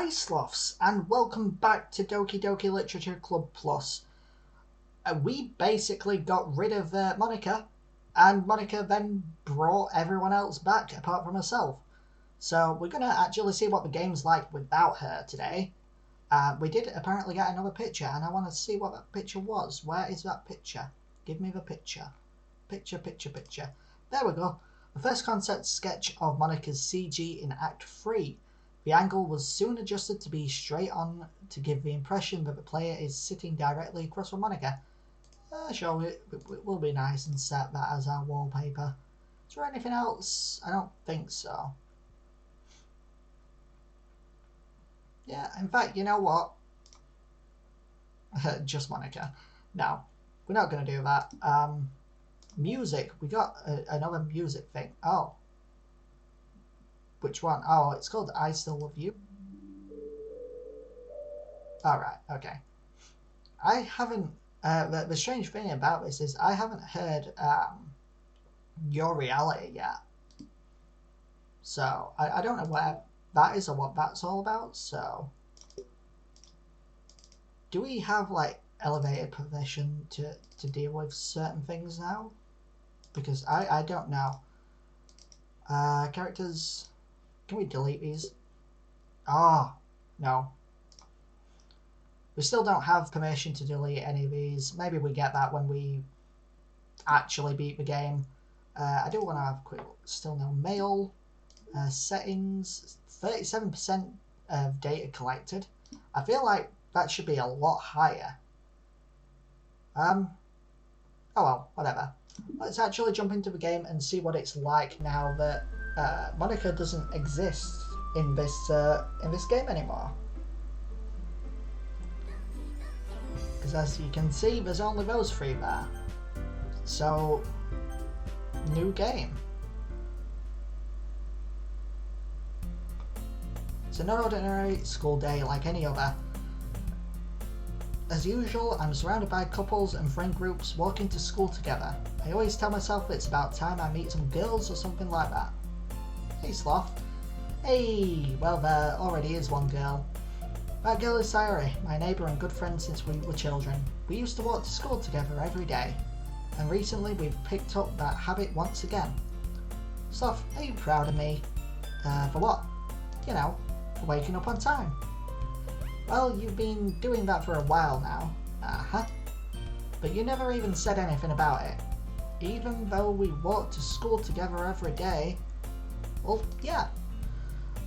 Hi Sloths, and welcome back to Doki Literature Club Plus. We basically got rid of Monica, and Monica then brought everyone else back apart from herself. So we're going to actually see what the game's like without her today. We did apparently get another picture, and I want to see what that picture was. Where is that picture? Give me the picture. Picture. There we go. The first concept sketch of Monica's CG in Act 3. The angle was soon adjusted to be straight on to give the impression that the player is sitting directly across from Monica. Sure, it will be nice and set that as our wallpaper. Is there anything else? I don't think so. Yeah, in fact, you know what? Just Monica. No, we're not going to do that. Music. We got another music thing. Oh. Which one? Oh, it's called I Still Love You. Alright, okay. I haven't... the strange thing about this is I haven't heard Your Reality yet. So, I don't know where that is or what that's all about, so... Do we have, like, elevated permission to deal with certain things now? Because I don't know. Characters... Can we delete these? Ah, no. We still don't have permission to delete any of these. Maybe we get that when we actually beat the game. I do want to have a quick look. Still no mail. Settings. 37% of data collected. I feel like that should be a lot higher. Oh well, whatever. Let's actually jump into the game and see what it's like now that Monica doesn't exist in this game anymore. Because as you can see, there's only those three there. So, new game. It's an ordinary school day like any other. As usual, I'm surrounded by couples and friend groups walking to school together. I always tell myself it's about time I meet some girls or something like that. Hey Sloth. Hey, well there already is one girl. That girl is Sayori, my neighbour and good friend since we were children. We used to walk to school together every day, and recently we've picked up that habit once again. Sloth, are you proud of me? For what? You know, for waking up on time. Well, you've been doing that for a while now. But you never even said anything about it. Even though we walk to school together every day. Well, yeah.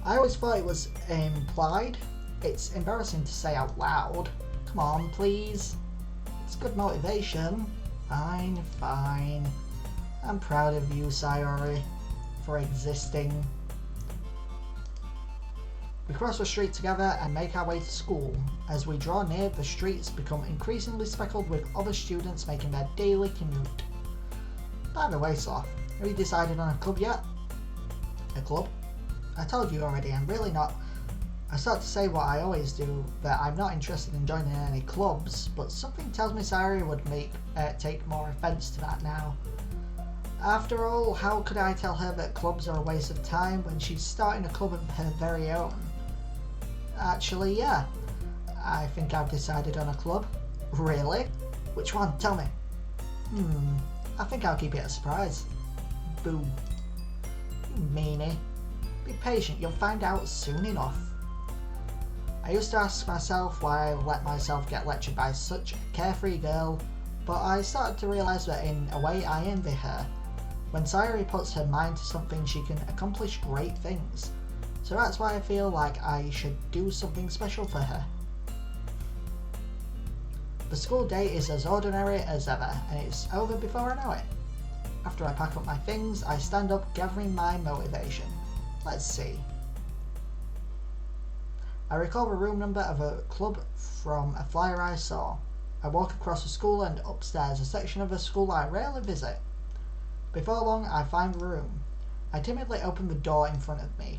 I always thought it was implied. It's embarrassing to say out loud. Come on, please. It's good motivation. Fine. I'm proud of you, Sayori, for existing. We cross the street together and make our way to school. As we draw near, the streets become increasingly speckled with other students making their daily commute. By the way, Sloth, have you decided on a club yet? A club? I told you already, I'm really not... I start to say what I always do, that I'm not interested in joining any clubs, but something tells me Sayori would take more offence to that now. After all, how could I tell her that clubs are a waste of time when she's starting a club of her very own? Actually, yeah. I think I've decided on a club. Really? Which one? Tell me. I think I'll keep it a surprise. Boo. You meanie. Be patient, you'll find out soon enough. I used to ask myself why I let myself get lectured by such a carefree girl, but I started to realise that in a way I envy her. When Sayori puts her mind to something, she can accomplish great things. So that's why I feel like I should do something special for her. The school day is as ordinary as ever, and it's over before I know it. After I pack up my things, I stand up gathering my motivation. Let's see. I recall the room number of a club from a flyer I saw. I walk across the school and upstairs, a section of the school I rarely visit. Before long, I find the room. I timidly open the door in front of me.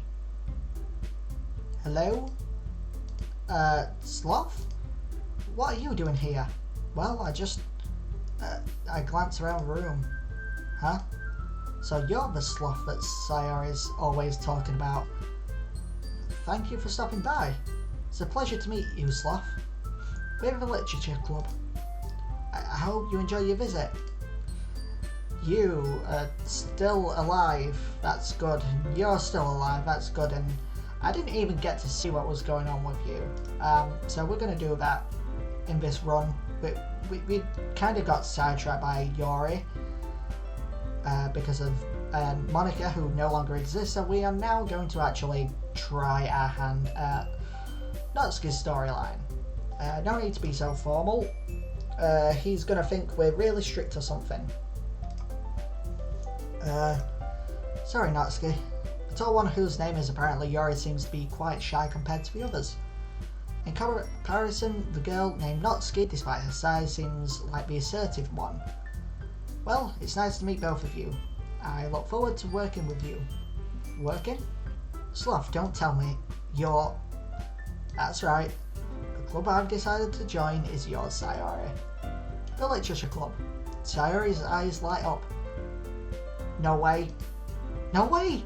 Hello? Sloth? What are you doing here? Well, I glance around the room. Huh? So you're the sloth that Sayori's always talking about. Thank you for stopping by. It's a pleasure to meet you, Sloth. We have a literature club. I hope you enjoy your visit. You are still alive. That's good. You're still alive. That's good. And I didn't even get to see what was going on with you. So we're going to do that in this run. We kind of got sidetracked by Yori because of Monica, who no longer exists. So we are now going to actually try our hand at Natsuki's storyline. No need to be so formal. He's going to think we're really strict or something. Sorry, Natsuki. The tall one whose name is apparently Yori seems to be quite shy compared to the others. In comparison, the girl named Natsuki, despite her size, seems like the assertive one. Well, it's nice to meet both of you. I look forward to working with you. Working? Sloth, don't tell me you're... That's right. The club I've decided to join is yours, Sayori. The literature club. Sayori's eyes light up. No way. No way!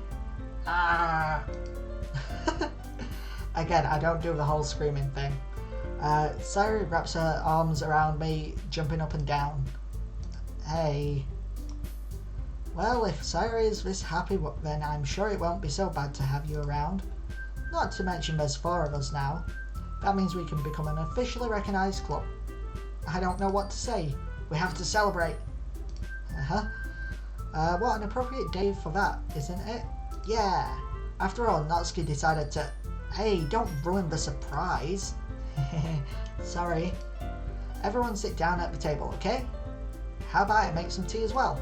Ah! Again, I don't do the whole screaming thing. Sayori wraps her arms around me, jumping up and down. Hey. Well, if Sayori is this happy, then I'm sure it won't be so bad to have you around. Not to mention there's 4 of us now. That means we can become an officially recognised club. I don't know what to say. We have to celebrate. What an appropriate day for that, isn't it? Yeah. After all, Natsuki decided to... Hey, don't ruin the surprise. Sorry. Everyone sit down at the table, okay? How about I make some tea as well?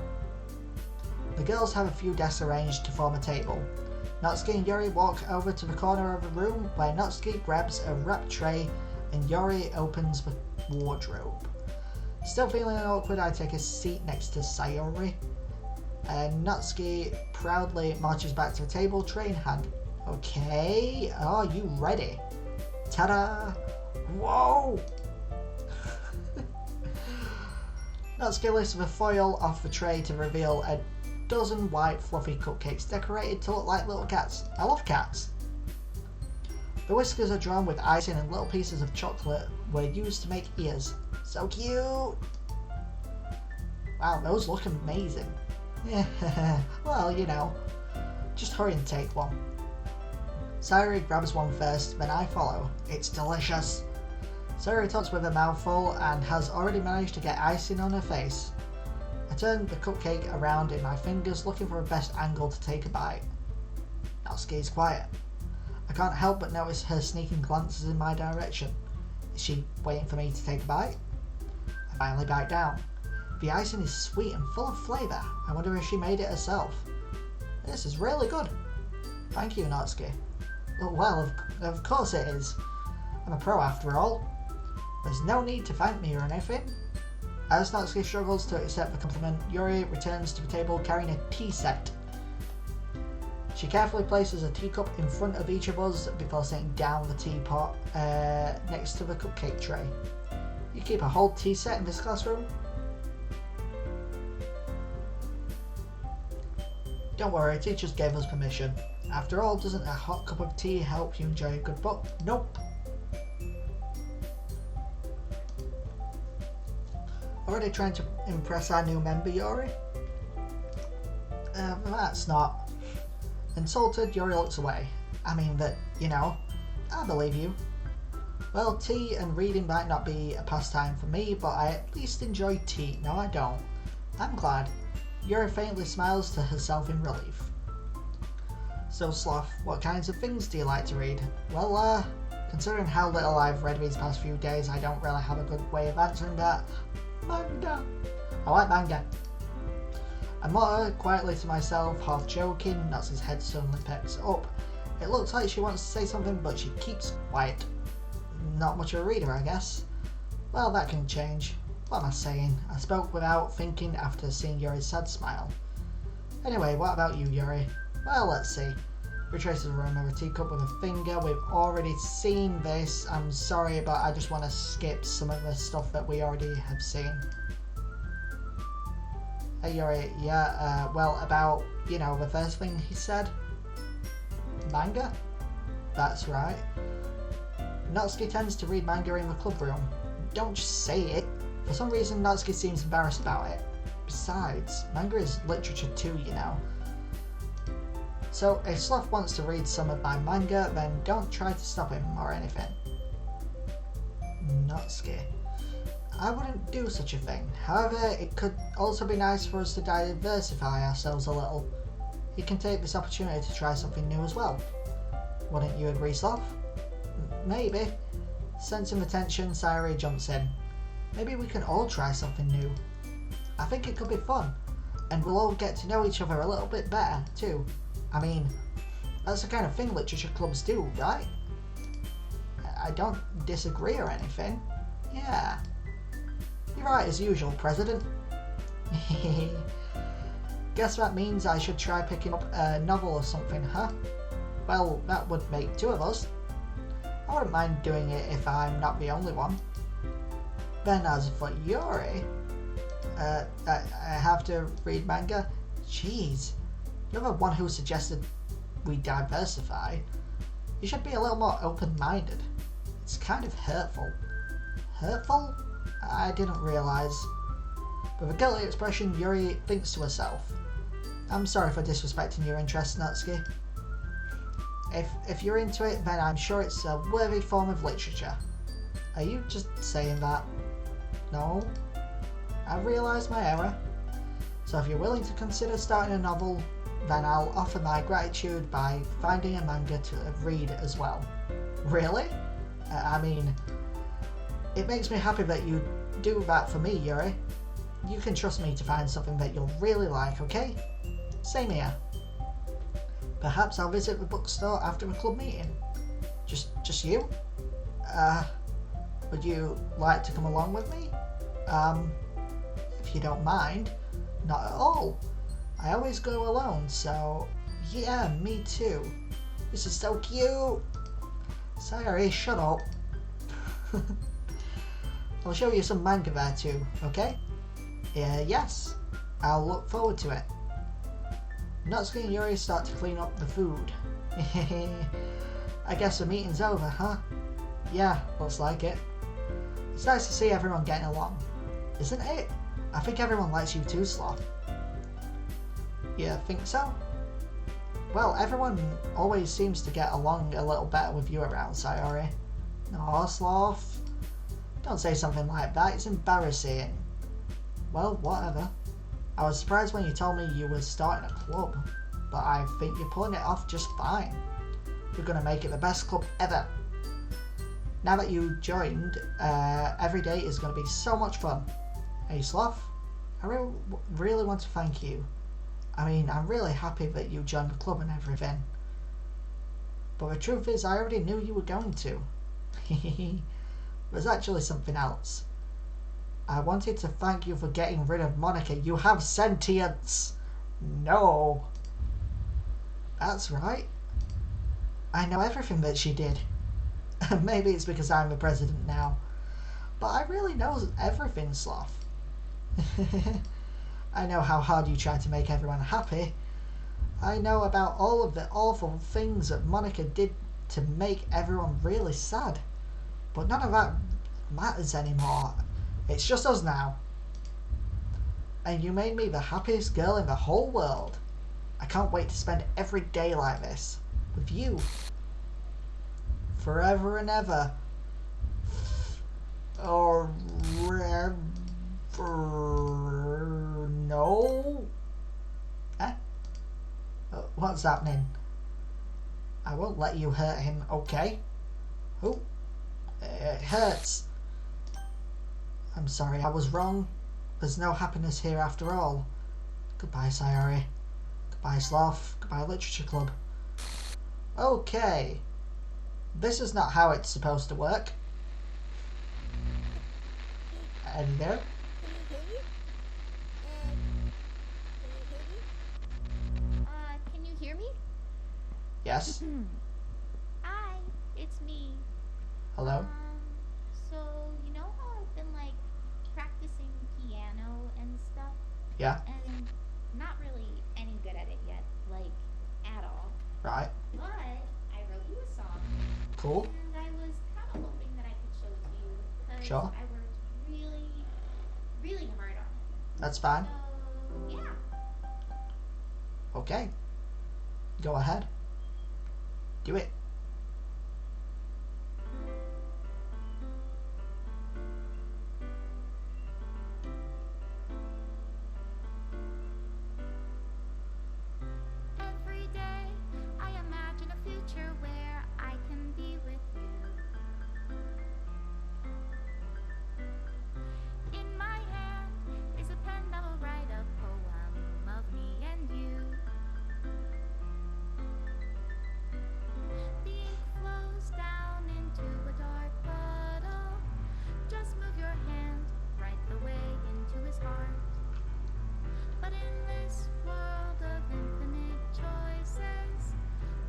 The girls have a few desks arranged to form a table. Natsuki and Yori walk over to the corner of the room where Natsuki grabs a wrapped tray and Yori opens the wardrobe. Still feeling awkward, I take a seat next to Sayori. Natsuki proudly marches back to the table, tray in hand. Okay, are you ready? Ta-da! Whoa! Natsuki lifts the foil off the tray to reveal a dozen white fluffy cupcakes decorated to look like little cats. I love cats! The whiskers are drawn with icing and little pieces of chocolate were used to make ears. So cute! Wow, those look amazing. Well, you know. Just hurry and take one. Sayori grabs one first, then I follow. It's delicious. Sayori talks with a mouthful and has already managed to get icing on her face. I turn the cupcake around in my fingers, looking for the best angle to take a bite. Natsuki is quiet. I can't help but notice her sneaking glances in my direction. Is she waiting for me to take a bite? I finally bite down. The icing is sweet and full of flavour. I wonder if she made it herself. This is really good. Thank you, Natsuki. Well, of course it is. I'm a pro after all. There's no need to thank me or anything. As Natsuki struggles to accept the compliment, Yuri returns to the table carrying a tea set. She carefully places a teacup in front of each of us before setting down the teapot next to the cupcake tray. You keep a whole tea set in this classroom? Don't worry, teachers gave us permission. After all, doesn't a hot cup of tea help you enjoy a good book? Nope. Already trying to impress our new member, Yori? That's not. Insulted, Yori looks away. I mean that, you know, I believe you. Well, tea and reading might not be a pastime for me, but I at least enjoy tea. No, I don't. I'm glad. Yuri faintly smiles to herself in relief. So, Sloth, what kinds of things do you like to read? Well, considering how little I've read these past few days, I don't really have a good way of answering that. Manga. I like manga. I mutter quietly to myself, half joking. Natsu's head suddenly perks up. It looks like she wants to say something, but she keeps quiet. Not much of a reader, I guess. Well, that can change. What am I saying? I spoke without thinking after seeing Yuri's sad smile. Anyway, what about you, Yuri? Well, let's see. Retraces the rim of a teacup with a finger. We've already seen this. I'm sorry, but I just want to skip some of the stuff that we already have seen. Hey, Yuri, yeah, well, about, you know, the first thing he said? Manga? That's right. Natsuki tends to read manga in the club room. Don't just say it. For some reason, Natsuki seems embarrassed about it. Besides, manga is literature too, you know. So, if Sloth wants to read some of my manga, then don't try to stop him or anything. Natsuki. I wouldn't do such a thing. However, it could also be nice for us to diversify ourselves a little. He can take this opportunity to try something new as well. Wouldn't you agree, Sloth? Maybe. Sensing the tension, Sayori jumps in. Maybe we can all try something new. I think it could be fun, and we'll all get to know each other a little bit better, too. I mean, that's the kind of thing literature clubs do, right? I don't disagree or anything. Yeah. You're right as usual, President. Guess that means I should try picking up a novel or something, huh? Well, that would make two of us. I wouldn't mind doing it if I'm not the only one. Then as for Yuri, I have to read manga? Jeez, you're the one who suggested we diversify. You should be a little more open-minded. It's kind of hurtful. Hurtful? I didn't realise. With a guilty expression, Yuri thinks to herself. I'm sorry for disrespecting your interest, Natsuki. If you're into it, then I'm sure it's a worthy form of literature. Are you just saying that? No? I've realised my error. So if you're willing to consider starting a novel, then I'll offer my gratitude by finding a manga to read as well. Really? I mean, it makes me happy that you do that for me, Yuri. You can trust me to find something that you'll really like, okay? Same here. Perhaps I'll visit the bookstore after a club meeting. Just you? Would you like to come along with me? If you don't mind. Not at all. I always go alone, so yeah, me too. This is so cute. Sayori, shut up. I'll show you some manga there too, okay? Yes. I'll look forward to it. Natsuki and Yuri start to clean up the food. I guess the meeting's over, huh? Yeah, looks like it. It's nice to see everyone getting along, isn't it? I think everyone likes you too, Sloth. You think so? Well, everyone always seems to get along a little better with you around, Sayori. Aw, Sloth. Don't say something like that, it's embarrassing. Well, whatever. I was surprised when you told me you were starting a club, but I think you're pulling it off just fine. You're gonna make it the best club ever. Now that you joined, every day is gonna be so much fun. Hey Sloth, I really want to thank you. I mean, I'm really happy that you joined the club and everything. But the truth is, I already knew you were going to. There's actually something else. I wanted to thank you for getting rid of Monica. You have sentience. No. That's right. I know everything that she did. Maybe it's because I'm the president now. But I really know everything, Sloth. I know how hard you tried to make everyone happy. I know about all of the awful things that Monica did to make everyone really sad. But none of that matters anymore. It's just us now. And you made me the happiest girl in the whole world. I can't wait to spend every day like this. With you. Forever and ever. Or no? Eh? What's happening? I won't let you hurt him, okay? Oh, it hurts. I'm sorry, I was wrong. There's no happiness here after all. Goodbye, Sayori. Goodbye, Sloth. Goodbye, Literature Club. Okay. This is not how it's supposed to work. Hello? Can you hear me? Yes? Hi, it's me. Hello? So, you know how I've been, like, practicing piano and stuff? Yeah? And not really any good at it yet, like, at all. Right. But I wrote you a song. Cool. And I was kind of because Sure. I worked really, really hard on it. That's fine. So, yeah. Okay. Go ahead. Do it. Every day I imagine a future where I can be with you. In my hand is a pen that will write a poem of me and you. The ink flows down into a dark puddle. Just move your hand right the way into his heart. But in this world of infinite choices,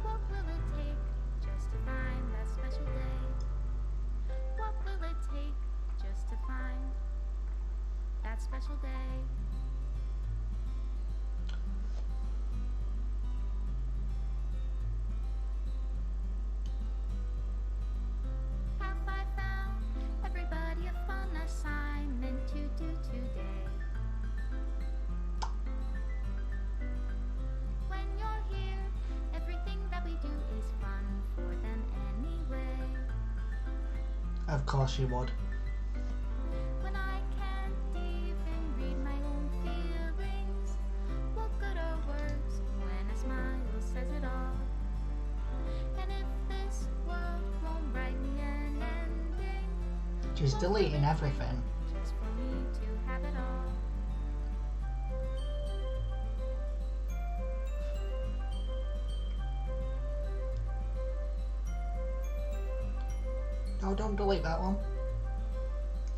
what will it take just to find that special day? What will it take just to find that special day? Have I found everybody a fun assignment to do today? When you're here, everything that we do is fun for them anyway. Of course you would. When I can't even read my own feelings, what good are words when a smile says it all? And if this world won't write me an ending, Just what will deleting it everything. take just for me to have it all? No, don't delete that one.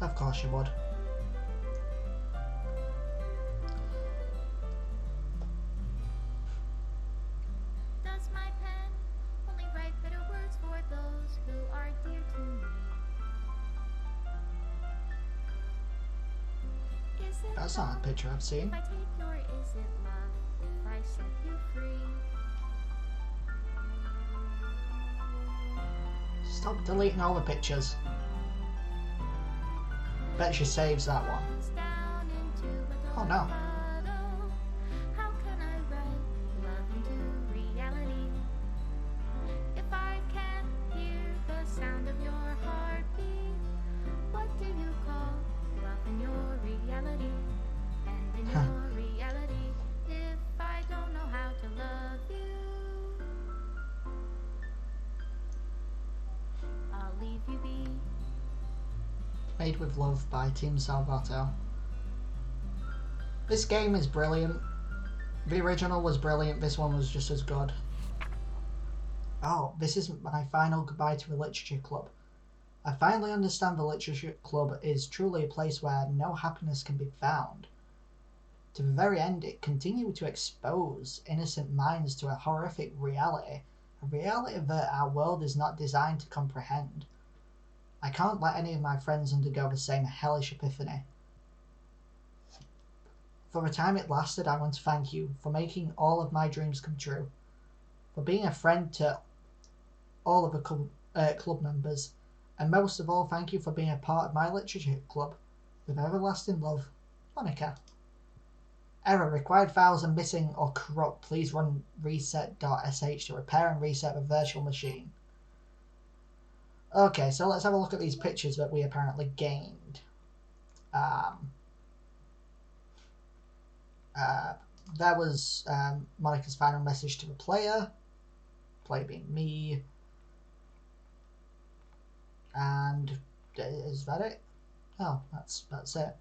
Of course you would. Does my pen only write bitter words for those who are dear to me? Is it That's not a love picture I've seen. if I take your is it love if I set you free? Stop deleting all the pictures. Bet she saves that one. Down into a Oh dark no. puddle. How can I write love into reality if I can't hear the sound of your heartbeat? What do you call love in your reality? And in Huh. your reality, if I don't know how to love you, I'll leave you be. Made with Love by Team Salvato. This game is brilliant. The original was brilliant, this one was just as good. Oh, this is my final goodbye to the literature club. I finally understand the literature club is truly a place where no happiness can be found. To the very end, it continued to expose innocent minds to a horrific reality, a reality that our world is not designed to comprehend. I can't let any of my friends undergo the same hellish epiphany. For the time it lasted, I want to thank you for making all of my dreams come true, for being a friend to all of the club members, and most of all, thank you for being a part of my literature club. With everlasting love, Monica. Error. Required files are missing or corrupt. Please run reset.sh to repair and reset the virtual machine. Okay, so let's have a look at these pictures that we apparently gained. That was Monica's final message to the player being me. And is that it? Oh, that's it.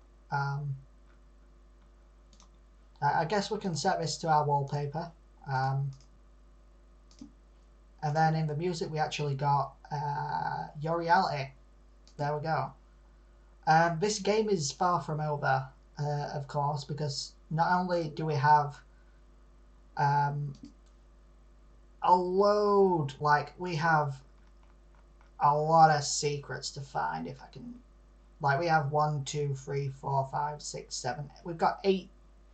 I guess we can set this to our wallpaper. And then in the music we actually got Your Reality. There we go. This game is far from over, of course, because not only do we have a load, like we have a lot of secrets to find. If I can, like we have 1, 2, 3, 4, 5, 6, 7. We've got 8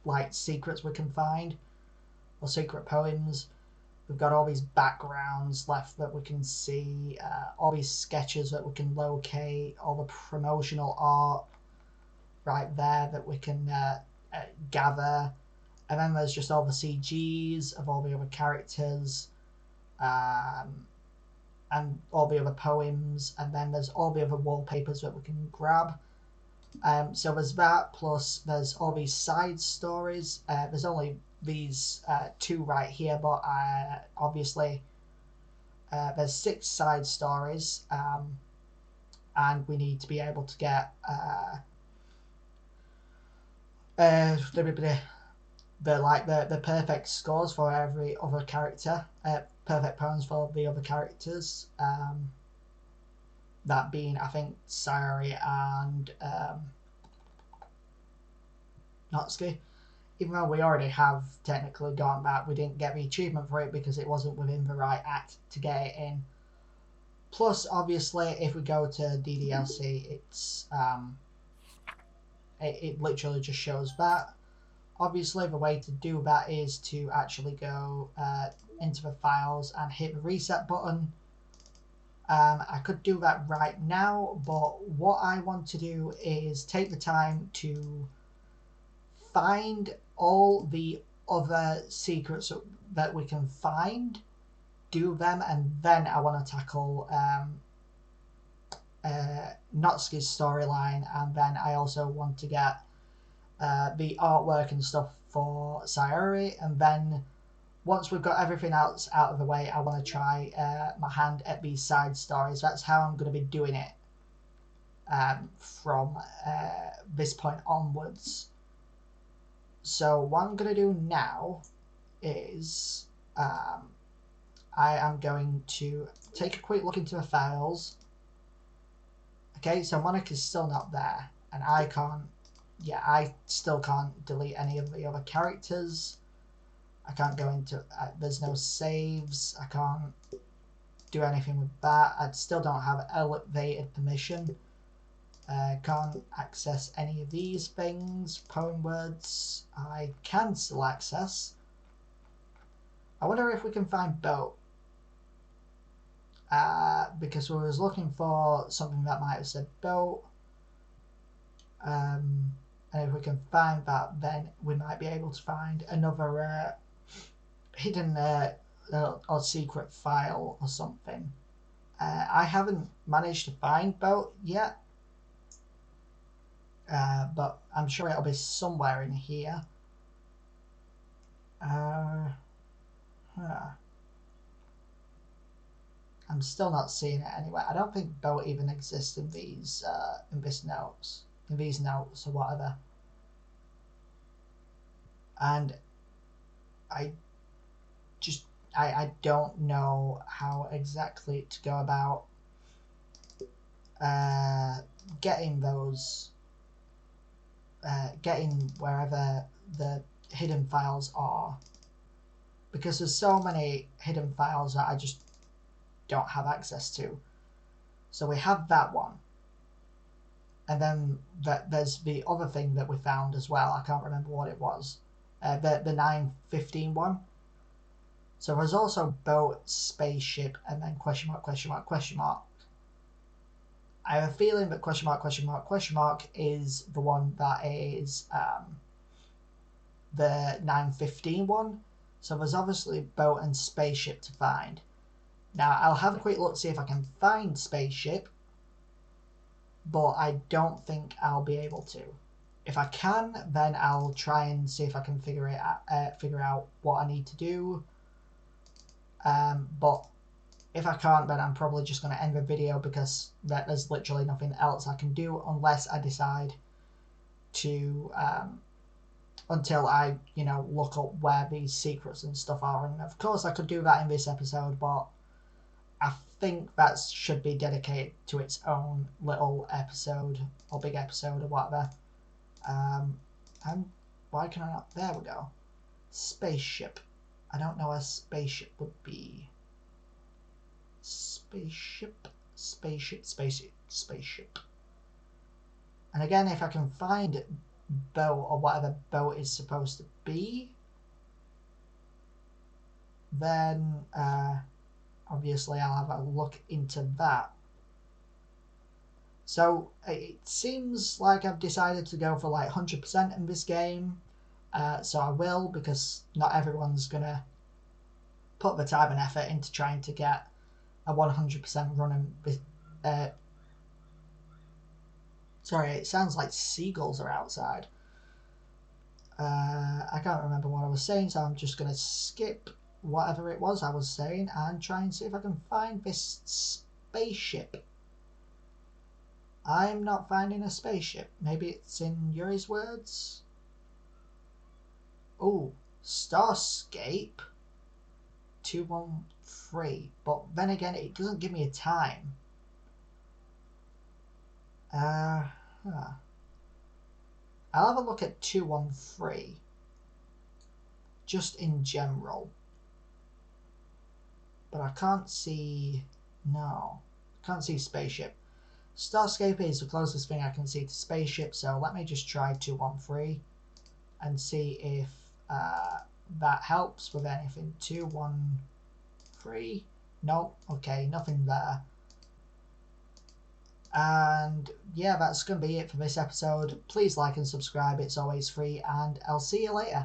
like secrets we can find, or secret poems. We've got all these backgrounds left that we can see, all these sketches that we can locate, all the promotional art right there that we can gather. And then there's just all the CGs of all the other characters, and all the other poems, and then there's all the other wallpapers that we can grab. So there's that, plus there's all these side stories. There's only these two right here, but obviously there's 6 side stories, and we need to be able to get the perfect scores for every other character, perfect poems for the other characters. That being, I think, Sayori and Natsuki. Even though we already have technically gotten that, we didn't get the achievement for it because it wasn't within the right act to get it in. Plus, obviously, if we go to DDLC, it's it literally just shows that. Obviously, the way to do that is to actually go into the files and hit the reset button. I could do that right now, but what I want to do is take the time to find all the other secrets that we can find, do them, and then I want to tackle Natsuki's storyline, and then I also want to get the artwork and stuff for Sayori, and then once we've got everything else out of the way, I want to try my hand at these side stories. That's how I'm going to be doing it from this point onwards. So what I'm going to do now is I am going to take a quick look into the files. Okay, so Monica is still not there, and I still can't delete any of the other characters. I can't go into, there's no saves, I can't do anything with that. I still don't have elevated permission. Can't access any of these things. Poem words, I can still access. I wonder if we can find boat. Because we was looking for something that might have said boat. And if we can find that, then we might be able to find another hidden or secret file or something. I haven't managed to find boat yet, but I'm sure it'll be somewhere in here. I'm still not seeing it anywhere. I don't think boat even exists in these notes or whatever. And I don't know how exactly to go about getting those, getting wherever the hidden files are, because there's so many hidden files that I just don't have access to. So we have that one, and then there's the other thing that we found as well. I can't remember what it was. The 915 one. So there's also boat, spaceship, and then question mark, question mark, question mark. I have a feeling that question mark, question mark, question mark is the one that is the 915 one. So there's obviously boat and spaceship to find. Now I'll have a quick look to see if I can find spaceship, but I don't think I'll be able to. If I can, then I'll try and see if I can figure out what I need to do. But if I can't, then I'm probably just going to end the video, because there's literally nothing else I can do unless I decide to, until I, look up where these secrets and stuff are. And of course I could do that in this episode, but I think that should be dedicated to its own little episode or big episode or whatever. And why can I not? There we go. Spaceship. I don't know where spaceship would be. Spaceship. And again, if I can find boat or whatever boat is supposed to be, then obviously I'll have a look into that. So it seems like I've decided to go for like 100% in this game. So I will, because not everyone's going to put the time and effort into trying to get a 100% running. Sorry, it sounds like seagulls are outside. I can't remember what I was saying, so I'm just going to skip whatever it was I was saying and try and see if I can find this spaceship. I'm not finding a spaceship. Maybe it's in Yuri's words? Oh, Starscape 213. But then again, it doesn't give me a time. I'll have a look at 213. Just in general. But I can't see... No. Can't see spaceship. Starscape is the closest thing I can see to spaceship, so let me just try 213 and see if that helps with anything. 213. No, okay, nothing there. And yeah, that's going to be it for this episode. Please like and subscribe, it's always free, and I'll see you later.